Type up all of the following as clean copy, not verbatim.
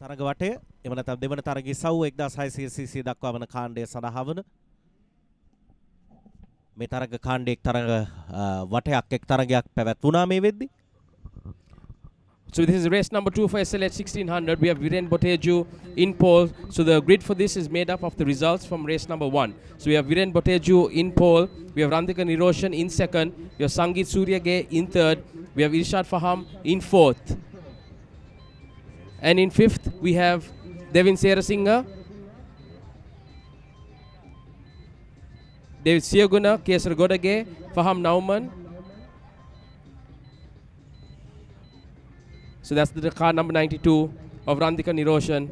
තරග වටය එම නැත්නම් දෙවන තරගයේ සව් 1600cc දක්වා වන කාණ්ඩය සඳහා වන මේ තරග කාණ්ඩයේ තරග වටයක් එක් තරගයක් පැවැත්වුණා මේ වෙද්දී. So this is race number 2 for SLH 1600. We have Viren Boteju in pole. So the grid for this is made up of the results from race number 1. So we have Viren Boteju in pole. We have Randika Niroshan in second. We have Sangeet Suryage in third. We have Irshad Faham in fourth. And in fifth, we have Devin Serasinghe, David Siaguna, Kesar Godage, Faham Nauman. So that's the car number 92 of Randika Niroshan.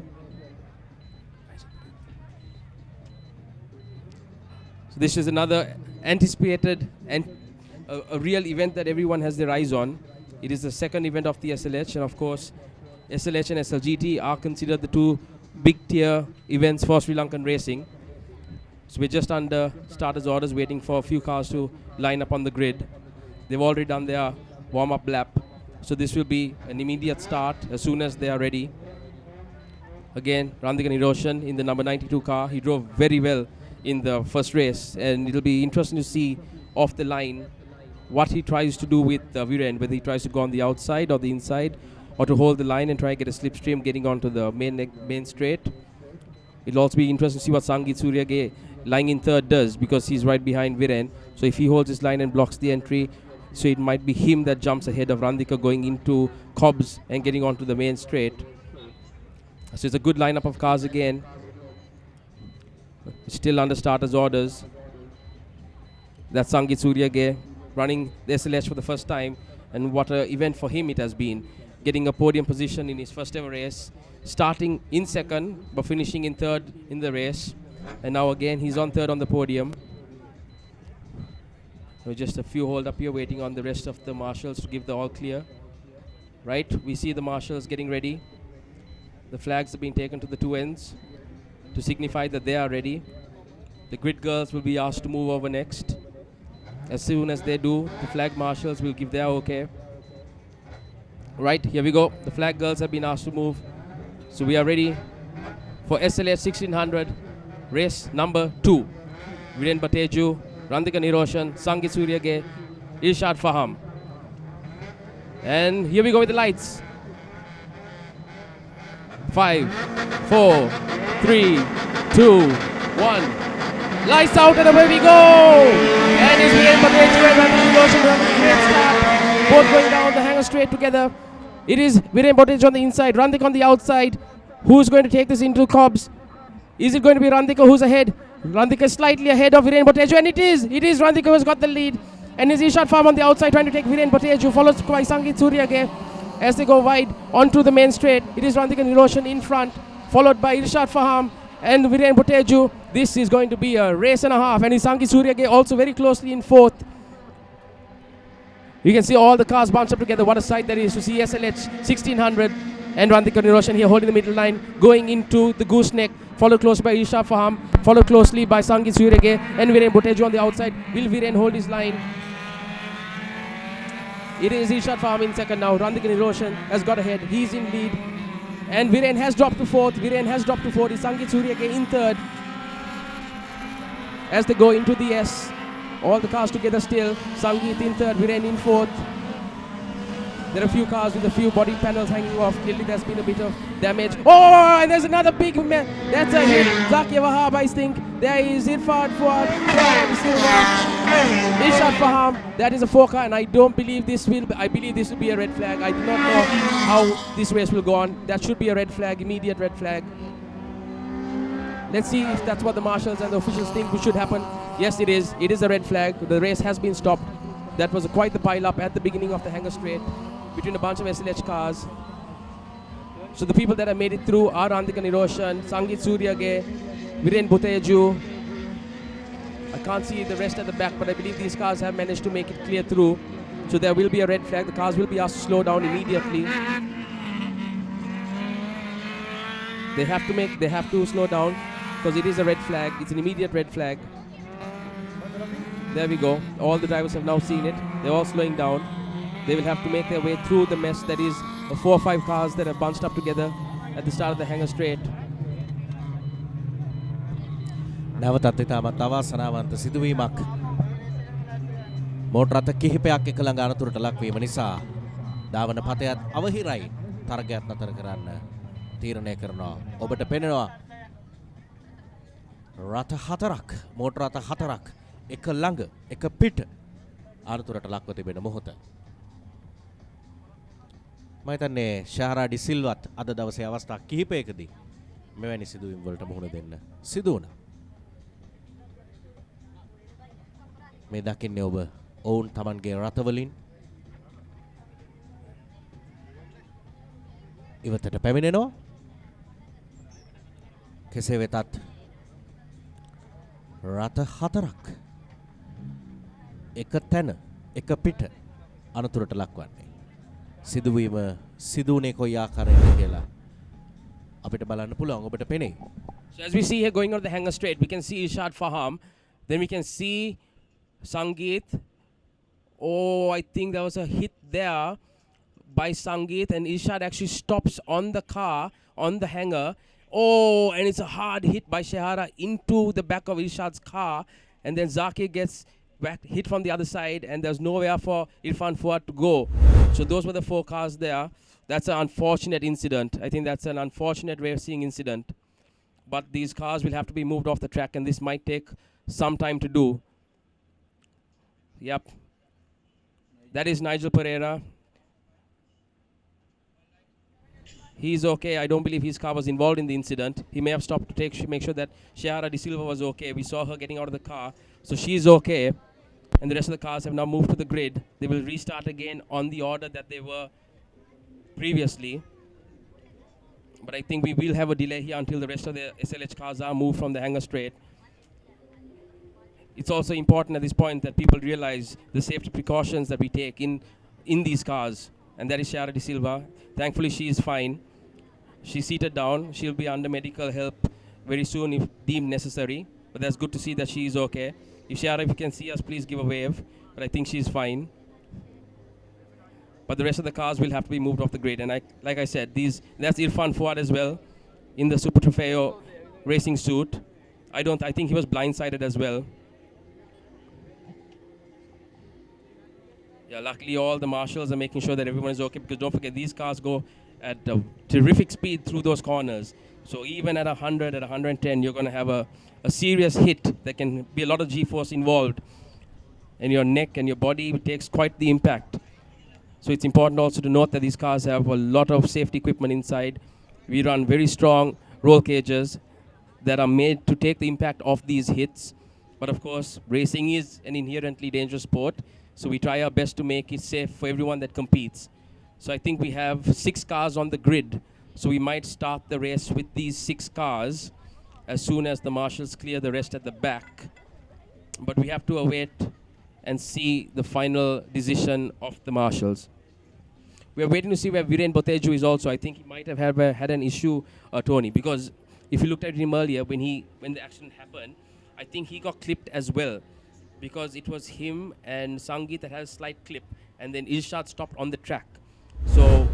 So this is another anticipated and a real event that everyone has their eyes on. It is the second event of the SLH, and of course, SLH and SLGT are considered the two big tier events for Sri Lankan racing. So we're just under starters orders waiting for a few cars to line up on the grid. They've already done their warm-up lap. So this will be an immediate start as soon as they are ready. Again, Randika Niroshan in the number 92 car. He drove very well in the first race, and it'll be interesting to see off the line what he tries to do with Viren, whether he tries to go on the outside or the inside, or to hold the line and try and get a slipstream getting onto the main straight. It'll also be interesting to see what Sangeet Suryage lying in third does, because he's right behind Viren. So if he holds his line and blocks the entry, so it might be him that jumps ahead of Randika going into Cobbs and getting onto the main straight. So it's a good lineup of cars again. Still under starters orders. That's Sangeet Suryage running the SLH for the first time, and what an event for him it has been. Getting a podium position in his first ever race, starting in second but finishing in third in the race, and now again he's on third on the podium. So just a few hold up here waiting on the rest of the marshals to give the all clear. Right, we see the marshals getting ready. The flags have been taken to the two ends to signify that they are ready. The grid girls will be asked to move over next. As soon as they do, the flag marshals will give their okay. Right, here we go. The flag girls have been asked to move. So we are ready for SLH 1600, race number 2. Viren Boteju, Randika Niroshan, Sangeet Suryage, Irshad Faham. And here we go with the lights. 5, 4, 3, 2, 1. Lights out and away we go! And it's Viren Boteju and Randika Niroshan running a great start. Both going down the hanger straight together. It is Viren Boteju on the inside, Randika on the outside. Who's going to take this into Cobbs? Is it going to be Randika who's ahead? Randika is slightly ahead of Viren Boteju, and it is Randika who has got the lead. And is Irshad Faham on the outside trying to take Viren Boteju, followed by Sangeet Suryage as they go wide onto the main straight. It is Randika Niroshan in front, followed by Irshad Faham and Viren Boteju. This is going to be a race and a half, and is Sangeet Suryage also very closely in fourth. You can see all the cars bunched up together. What a sight that is to see SLH 1600 and Randika Niroshan here holding the middle line, going into the gooseneck, followed closely by Irshad Faham, followed closely by Sangeet Suryage and Viren Boteju on the outside. Will Viren hold his line? It is Irshad Faham in second now. Randika Niroshan has got ahead. He's in lead. And Viren has dropped to fourth. Is Sangeet Suryage in third. As they go into the S. All the cars together still. Sangeet in third, Viren in fourth. There are a few cars with a few body panels hanging off. Clearly there's been a bit of damage. Oh, and there's another big man. That's a hit. Zaki Wahab, I think. There is Irfan Fuad. Irshad Faham. That is a 4 car, and I believe this will be a red flag. I do not know how this race will go on. That should be a red flag, immediate red flag. Let's see if that's what the marshals and the officials think should happen. Yes, it is. It is a red flag. The race has been stopped. That was quite the pile-up at the beginning of the hanger straight between a bunch of SLH cars. So the people that have made it through are Randika Niroshan, Sangeet Suryage, Viren Boteju. I can't see the rest at the back, but I believe these cars have managed to make it clear through. So there will be a red flag. The cars will be asked to slow down immediately. They have to slow down because it is a red flag. It's an immediate red flag. There we go. All the drivers have now seen it. They're all slowing down. They will have to make their way through the mess that is 4 or 5 cars that are bunched up together. at the start of the hanger straight. නැවතත් ඉතාමත් අවාසනාවන්ත සිදුවීමක්. මෝටර රථ කිහිපයක් එක ළඟ අනතුරට ලක්වීම නිසා ධාවන පතයත් අවහිරයි. තරගයක් නතර කරන්න තීරණය කරනවා. ඔබට පෙනෙනවා රථ හතරක්, මෝටර රථ හතරක් එක ළඟ එක පිට අනතුරට ලක්ව තිබෙන මොහොත. මම හිතන්නේ ශාහරා ඩි සිල්වත් අද දවසේ අවස්ථා කිහිපයකදී මෙවැනි සිදුවීම් වලට මුහුණ දෙන්න සිදු වුණා. මේ දකින්නේ ඔබ ඔවුන් Tamanගේ රථවලින් ඉවතට පැමිණෙනවා. කෙසේ වෙතත් රථ හතරක් එක තැන එක පිට අනතුරට ලක්වන්නේ. සිදුවීම සිදුුනේ කොයි ආකාරයකද කියලා අපිට බලන්න පුළුවන්. ඔබට පෙනේ. So as we see here going on the hanger straight, we can see Ishad Faham. Then we can see Sangeet. Oh, I think there was a hit there by Sangeet, and Ishad actually stops on the car, on the hanger. Oh, and it's a hard hit by Shahara into the back of Ishad's car, and then Zakir gets hit from the other side, and there's nowhere for Irfan Fuad to go. So those were the 4 cars there. That's an unfortunate incident. I think that's an unfortunate way of seeing incident. But these cars will have to be moved off the track, and this might take some time to do. Yep. That is Nigel Pereira. He's okay. I don't believe his car was involved in the incident. He may have stopped to make sure that Shahara De Silva was okay. We saw her getting out of the car. So she's okay. And the rest of the cars have now moved to the grid. They will restart again on the order that they were previously. But I think we will have a delay here until the rest of the SLH cars are moved from the hanger straight. It's also important at this point that people realize the safety precautions that we take in these cars. And that is Shahara De Silva. Thankfully, she is fine. She's seated down. She'll be under medical help very soon if deemed necessary. But that's good to see that she is okay. If Shahara, if you can see us, please give a wave. But I think she's fine. But the rest of the cars will have to be moved off the grid. And like I said, that's Irfan Fuad as well in the Super Trofeo racing suit. I think he was blindsided as well. Yeah, luckily all the marshals are making sure that everyone is okay, because don't forget these cars go at a terrific speed through those corners. So even at 100, at 110, you're going to have a serious hit. There can be a lot of G-force involved. And your neck and your body takes quite the impact. So it's important also to note that these cars have a lot of safety equipment inside. We run very strong roll cages that are made to take the impact of these hits. But of course, racing is an inherently dangerous sport. So we try our best to make it safe for everyone that competes. So I think we have 6 cars on the grid. So we might start the race with these 6 cars as soon as the marshals clear the rest at the back. But we have to await and see the final decision of the marshals. We are waiting to see where Viren Boteju is also. I think he might have had an issue, Tony, because if you looked at him earlier, when the accident happened, I think he got clipped as well, because it was him and Sangeet that had a slight clip, and then Irshad stopped on the track. So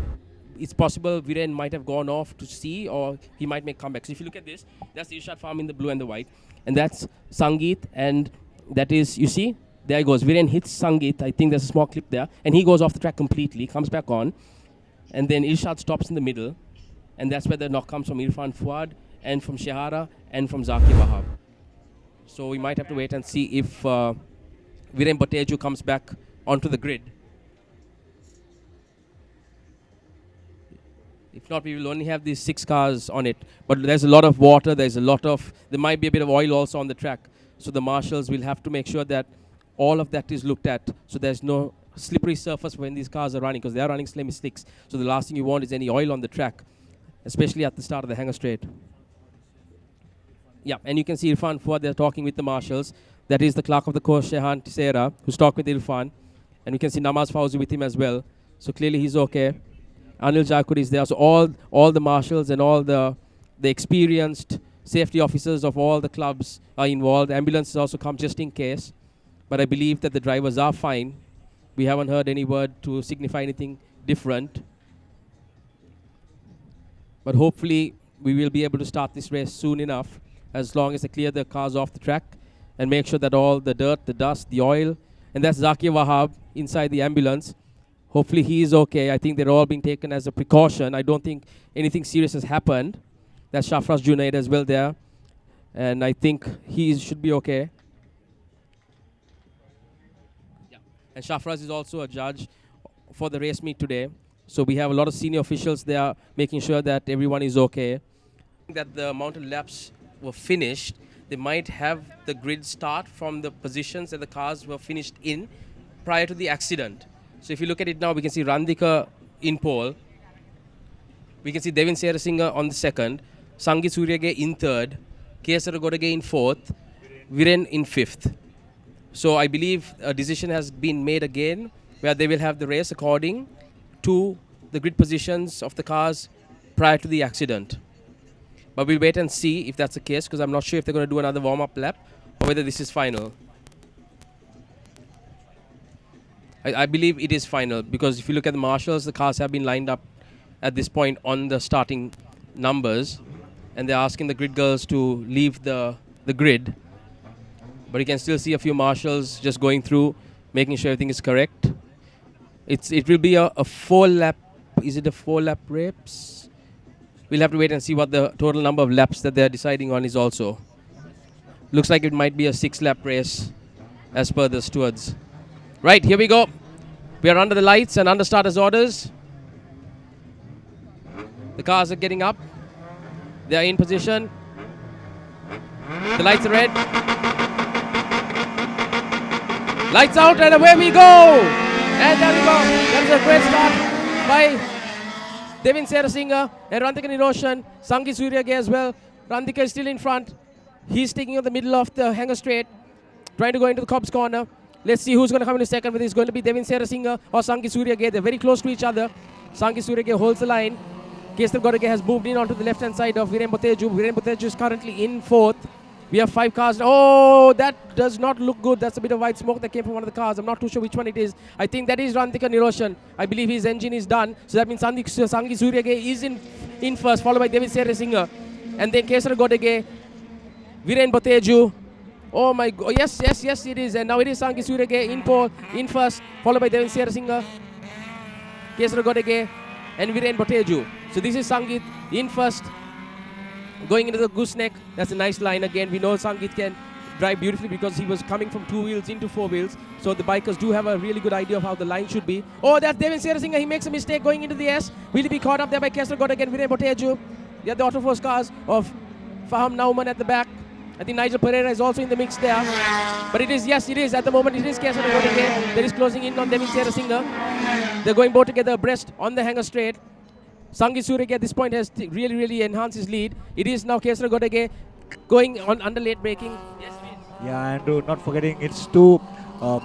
it's possible Viren might have gone off to see, or he might make comebacks. So if you look at this, that's the Irshad farm in the blue and the white, and that's Sangeet, and that is, you see, there he goes. Viren hits Sangeet. I think there's a small clip there, and he goes off the track completely, comes back on, and then Irshad stops in the middle, and that's where the knock comes from Irfan Fuad, and from Shahara, and from Zakir Wahab. So we might have to wait and see if Viren Boteju comes back onto the grid. If not, we will only have these 6 cars on it. But there's a lot of water, there might be a bit of oil also on the track. So the marshals will have to make sure that all of that is looked at. So there's no slippery surface when these cars are running, because they are running slicks. So the last thing you want is any oil on the track, especially at the start of the hanger straight. Yeah, and you can see Irfan Fuad, they're talking with the marshals. That is the clerk of the course, Shehan Tisera, who's talking with Irfan. And we can see Namaz Fauzi with him as well. So clearly he's okay. Anil Jakur is there. So all the marshals and all the experienced safety officers of all the clubs are involved. Ambulances also come just in case. But I believe that the drivers are fine. We haven't heard any word to signify anything different. but hopefully we will be able to start this race soon enough, as long as they clear the cars off the track and make sure that all the dirt, the dust, the oil, and that's Zakir Wahab inside the ambulance. Hopefully he is okay. I think they're all being taken as a precaution. I don't think anything serious has happened. That's Shafraz Junaid as well there, and I think he should be okay. Yeah. And Shafraz is also a judge for the race meet today. So we have a lot of senior officials there making sure that everyone is okay. That the mountain laps were finished, they might have the grid start from the positions that the cars were finished in prior to the accident. So if you look at it now, we can see Randika in pole. We can see Devin Serasinghe on the second, Sangit Suryage in third, Kesara Godage in fourth, Viren in fifth. So I believe a decision has been made again where they will have the race according to the grid positions of the cars prior to the accident. But we'll wait and see if that's the case, because I'm not sure if they're going to do another warm-up lap or whether this is final. I believe it is final, because if you look at the marshals, the cars have been lined up at this point on the starting numbers, and they're asking the grid girls to leave the grid. But you can still see a few marshals just going through, making sure everything is correct. It will be a 4-lap. Is it a 4-lap race? We'll have to wait and see what the total number of laps that they're deciding on is also. Looks like it might be a 6-lap race as per the stewards. Right, here we go. We are under the lights and under starters orders. The cars are getting up. They are in position. The lights are red. Lights out and away we go. And there we go. That is a great start by Devin Serasinghe and Rantika Niroshan. Sangi Suryage as well. Rantika is still in front. He's taking on the middle of the hanger straight, trying to go into the Cobb's corner. Let's see who's going to come in a second, whether it's going to be Devin Serasinghe or Sangi Suryage. They're very close to each other. Sangi Suryage holds the line. Kesar Godage has moved in onto the left-hand side of Viren Boteju. Viren Boteju is currently in fourth. We have 5 cars. Oh, that does not look good. That's a bit of white smoke that came from one of the cars. I'm not too sure which one it is. I think that is Rantika Niroshan. I believe his engine is done. So that means Sangi Suryage is in first, followed by Devin Serasinghe. And then Kesar Godage, Viren Boteju. Oh my God. Yes, it is. And now it is Sangi Suryage in pole, in first, followed by Devin Serasinghe, Kesar Godage, and Viren Boteju. So this is Sangit in first, going into the gooseneck. That's a nice line again. We know Sangit can drive beautifully because he was coming from 2 wheels into 4 wheels. So the bikers do have a really good idea of how the line should be. Oh, that's Devin Serasinghe. He makes a mistake going into the S. Will he be caught up there by Kesar Godage and Viren Boteju? They are the Autoforce cars of Faham Nauman at the back. I think Nigel Pereira is also in the mix there. But it is, yes, it is. At the moment, it is Kesar Godage. There is closing in on Devin Serasinghe. They're going both together abreast on the hanger straight. Sangi Suryage at this point has really enhanced his lead. It is now Kesar Godage going on under late braking. Yes, please. Yeah, and not forgetting it's 2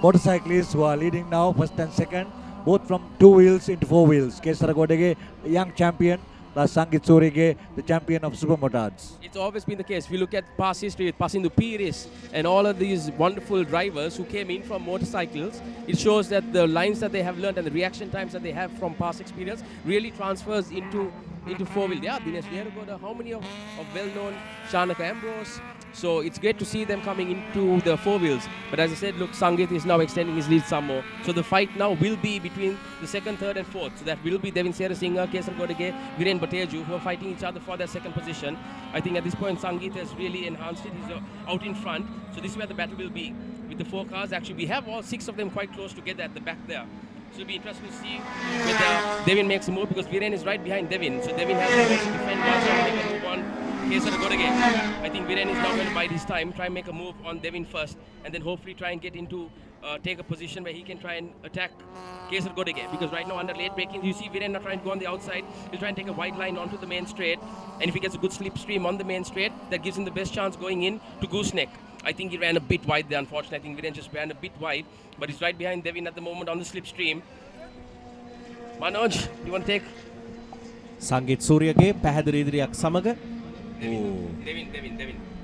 motorcyclists who are leading now, first and second, both from 2 wheels into 4 wheels. Kesar Godage, young champion, plus Sangit Suryage, the champion of Supermotards. It's always been the case. If you look at past history with Pasindu Piris and all of these wonderful drivers who came in from motorcycles, it shows that the lines that they have learned and the reaction times that they have from past experience really transfers into 4-wheel. Yeah, Dinesh Vierugoda, how many of well-known Shanaka Ambrose. So it's great to see them coming into the 4 wheels. But as I said, look, Sangit is now extending his lead some more. So the fight now will be between the 2nd, 3rd and 4th. So that will be Devin Serasinghe, Kesar Godage, Viren Boteju, who are fighting each other for their 2nd position. I think at this point Sangit has really enhanced it. He's out in front. So this is where the battle will be with the 4 cars. Actually, we have all 6 of them quite close together at the back there. So it'll be interesting to see whether Devin makes a move, because Viren is right behind Devin. So Devin has to defend once and make a move on Kesar Godage. I think Viren is now going to bide his time, try and make a move on Devin first, and then hopefully try and get into take a position where he can try and attack Kesar Godage. Because right now under late braking, you see Viren not trying to go on the outside. He'll try and take a wide line onto the main straight, and if he gets a good slipstream on the main straight, that gives him the best chance going in to gooseneck. I think he ran a bit wide there, unfortunately. I think Viren just ran a bit wide, but he's right behind Devin at the moment on the slipstream. Manoj, you want to take? Sangit Suryage පැහැදිලි ඉදිරියක් සමග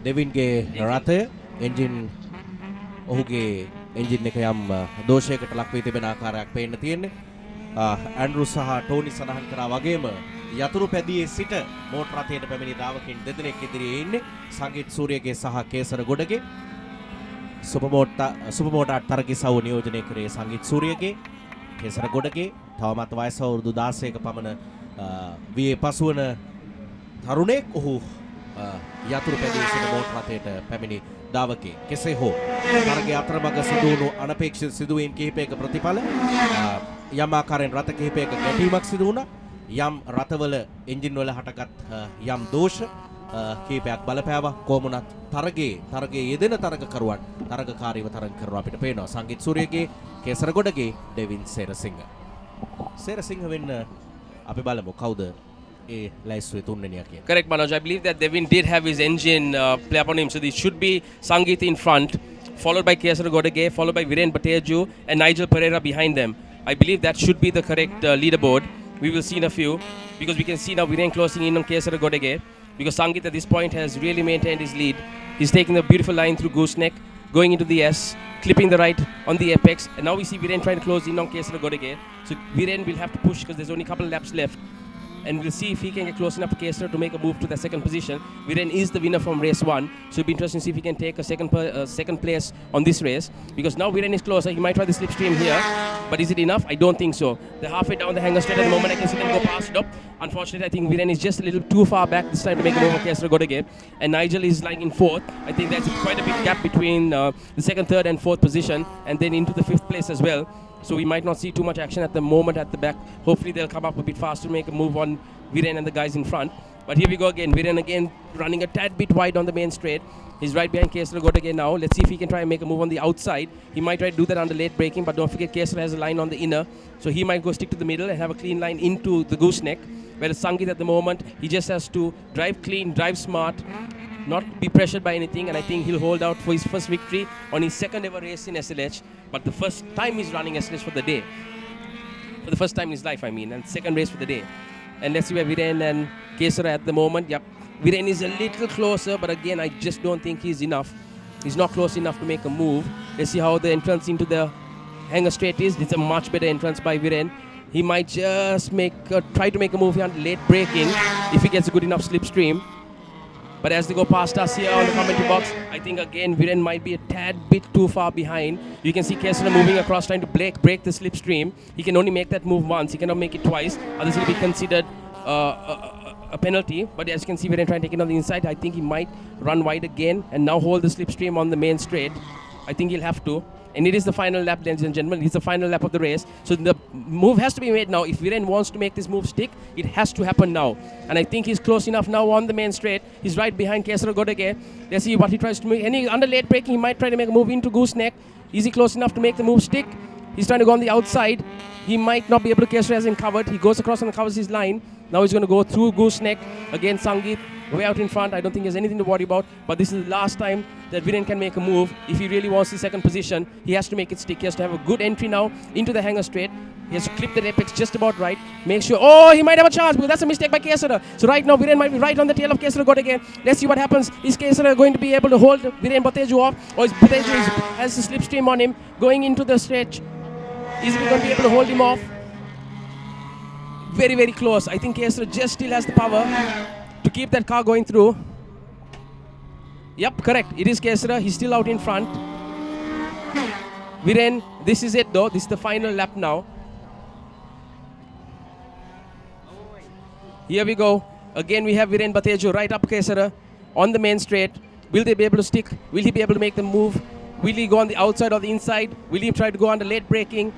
දෙවින්ගේ රථය engine ඔහුගේ engine එක යම් දෝෂයකට ලක් වී තිබෙන ආකාරයක් පේන්න තියෙන්නේ. ඇන්ඩ්‍රු සහ ටෝනි සඳහන් කරා වගේම යතුරු පැදියේ සිට මෝටර රථයට පැමිණි ධාවකයන් දෙදෙනෙක් ඉදිරියේ ඉන්නේ. සංගීත් සූරියගේ සහ කේසර ගොඩගේ. සුපමෝටා තරගිසව් නියෝජනය කරේ සංගීත් සූරියගේ. කේසර ගොඩගේ තවමත් වයස අවුරුදු 16ක පමණ වියේ පසුවන තරුණයෙක්. ඔහු යතුරු පැදියේ සිට මෝටර රථයට පැමිණි ධාවකයෙක්. කෙසේ හෝ තරගයේ අතරමඟ සිදුවුණු අනපේක්ෂිත සිදුවීම් කිහිපයක ප්‍රතිඵල යම් ආකාරයෙන් රථ කිහිපයක ගැටීමක් සිදු වුණා. යම් රථවල එන්ජින් වල හටගත් යම් දෝෂ කීපයක් බලපෑවා. කොමුණත් තරගයේ යෙදෙන තරගකරුවන් තරගකාරීව තරග කරනවා අපිට පේනවා. සංගීත් සූරියගේ කේසරගොඩගේ ඩෙවින් සේරසිංහ. සේරසිංහ වෙන්න අපි බලමු කවුද ඒ ලයිස්තුවේ තුන්වෙනියා කියන. Correct, Manoj. I believe that Devin did have his engine play upon him, so this should be Sangeet in front, followed by Kesara Godege, followed by Viren Bateju and Nigel Pereira behind them. I believe that should be the correct leaderboard. We will see in a few, because we can see now Viren closing in on Kesara Godege, because Sangeet at this point has really maintained his lead. He's taking the beautiful line through Gooseneck, going into the S, clipping the right on the apex, and now we see Viren trying to close in on Kesara Godege. So Viren will have to push because there's only a couple of laps left. And we'll see if he can get close enough to Kesara to make a move to the second position. Viren is the winner from race 1, so it'll be interesting to see if he can take a second place on this race, because now Viren is closer. He might try the slipstream here, but is it enough? I don't think so. They're halfway down the hanger straight at the moment. I can see them go past it up. Unfortunately, I think Viren is just a little too far back this time to make a move on Kesara Godege, and Nigel is lying in 4th. I think that's quite a big gap between the 2nd, 3rd and 4th position, and then into the 5th place as well. So we might not see too much action at the moment at the back. Hopefully they'll come up a bit faster to make a move on Viren and the guys in front. But here we go again. Viren again running a tad bit wide on the main straight. He's right behind Kesara Godege now. Let's see if he can try and make a move on the outside. He might try to do that under late braking, but don't forget Kesara has a line on the inner. So he might go stick to the middle and have a clean line into the gooseneck. Whereas Sangeet at the moment, he just has to drive clean, drive smart, not be pressured by anything, and I think he'll hold out for his first victory on his second ever race in SLH, but the first time he's running SLH for the day. For the first time in his life, I mean, and second race for the day. And let's see where Viren and Kesara at the moment. Yep, Viren is a little closer, but again, I just don't think he's enough. He's not close enough to make a move. Let's see how the entrance into the hanger straight is. It's a much better entrance by Viren. He might just try to make a move here on late braking if he gets a good enough slipstream. But as they go past us here on the commentary box, I think again Viren might be a tad bit too far behind. You can see Kesara moving across, trying to break the slipstream. He can only make that move once. He cannot make it twice. Otherwise, it will be considered a penalty. But as you can see, Viren trying to take it on the inside. I think he might run wide again and now hold the slipstream on the main straight. I think he'll have to. And it is the final lap, ladies and gentlemen. It's the final lap of the race. So the move has to be made now. If Viren wants to make this move stick, it has to happen now. And I think he's close enough now on the main straight. He's right behind Kesara Godege. Let's see what he tries to make. And under late braking, he might try to make a move into Gooseneck. Is he close enough to make the move stick? He's trying to go on the outside. He might not be able to. Kesara hasn't covered. He goes across and covers his line. Now he's going to go through Gooseneck. Again, Sangeet way out in front. I don't think there's anything to worry about. But this is the last time that Viren can make a move. If he really wants the second position, he has to make it stick. He has to have a good entry now into the hanger straight. He has to clip the apex just about right. Make sure. Oh, he might have a chance, because that's a mistake by Kesara. So right now, Viren might be right on the tail of Kesara Godege. Let's see what happens. Is Kesara going to be able to hold Viren Bateju off? Or is Bateju has the slipstream on him going into the stretch? Is he going to be able to hold him off? Very, very close. I think Kesara just still has the power to keep that car going through. Yep, correct. It is Kesara. He's still out in front. Viren, this is it though. This is the final lap now. Here we go. Again, we have Viren Bateju right up Kesara on the main straight. Will they be able to stick? Will he be able to make the move? Will he go on the outside or the inside? Will he try to go under late braking?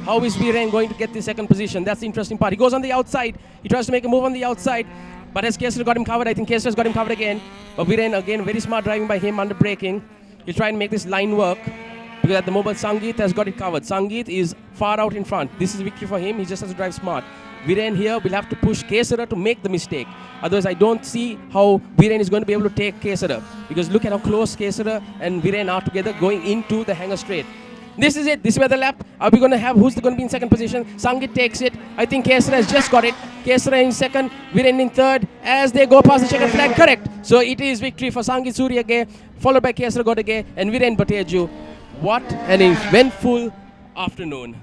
How is Viren going to get the second position? That's the interesting part. He goes on the outside. He tries to make a move on the outside. But as Kesara got him covered, I think Kesara's got him covered again. But Viren, again, very smart driving by him under braking. He'll try and make this line work. Because at the moment, Sangeet has got it covered. Sangeet is far out in front. This is a victory for him. He just has to drive smart. Viren here will have to push Kesara to make the mistake. Otherwise, I don't see how Viren is going to be able to take Kesara. Because look at how close Kesara and Viren are together going into the hanger straight. This is it. This is where the lap. Are we going to have who's going to be in second position? Sangeet takes it. I think Kesara has just got it. Kesara in second, Viren in third. As they go past the checkered flag, correct. So it is victory for Sangeet Suryage, followed by Kesara Godege and Viren Bateju. What an eventful afternoon.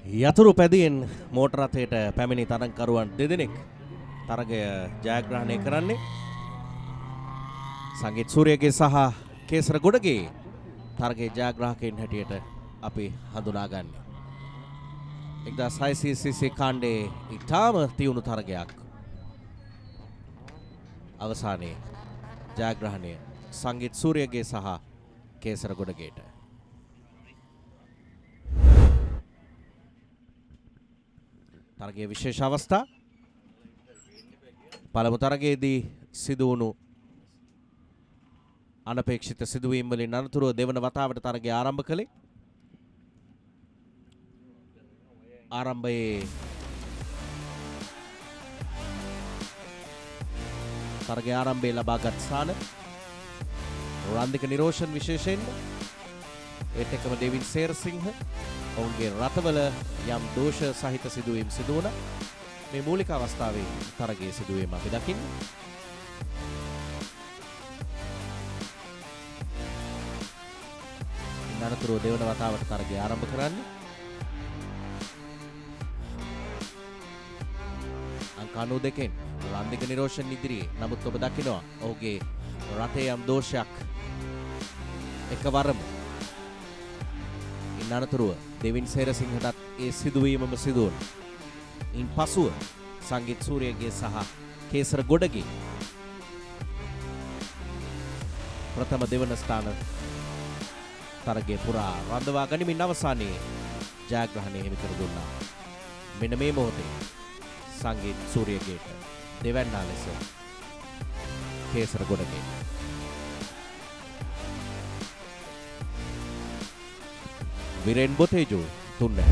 යතුරු පැදියෙන් මෝටර රථයට පැමිණි තරගකරුවන් දෙදෙනෙක් තරගය ජයග්‍රහණය කරන්නේ සංගීත් සූරියගේ සහ කේසර ගොඩගේ තරගයේ ජයග්‍රාහකයන් හැටියට අපි හඳුනාගන්නේ 1600cc කාණ්ඩයේ ඉතාම තියුණු තරගයක් අවසානයේ ජයග්‍රහණය සංගීත් සූරියගේ සහ කේසර ගොඩගේට තරගයේ විශේෂ අවස්ථා පළමු තරගයේදී සිදු වුණු අනපේක්ෂිත සිදුවීම් වලින් අනතුරුව දෙවන වතාවට තරගය ආරම්භ කළේ ආරම්භයේ තරගයේ ආරම්භයේ ලබාගත් ස්ථාන රන්දික නිරෝෂන් විශේෂයෙන් ඒත් එක්කම දෙවින් සේරසිංහ ඔවුන්ගේ රථවල යම් දෝෂ සහිත සිදුවීම් සිදු වුණා මේ මූලික අවස්ථාවේ තරගයේ සිදුවීම අපි දකින්නේ අනතුරුව දෙවන වතාවට තරගය ආරම්භ කරන්නේ අංක 92කින් රන්දික නිරෝෂන් ඉදිරියේ නමුත් ඔබ දකිනවා ඔහුගේ රථයේ යම් දෝෂයක් එකවරම අනතුරුව දෙවින් සේරසිංහටත් ඒ සිදුවීමම සිදු වුණා. ඉන් පසුව සංගීත් සූරියගේ සහ කේසර ගොඩගේ ප්‍රථම දෙවන ස්ථාන තරගයේ පුරා රඳවා ගනිමින් අවසානයේ ජයග්‍රහණය හිමි කර දුන්නා. මෙන්න මේ මොහොතේ සංගීත් සූරියගේට දෙවැන්නා ලෙස කේසර ගොඩගේ විරෙන් බොතේජෝ තුන්නේ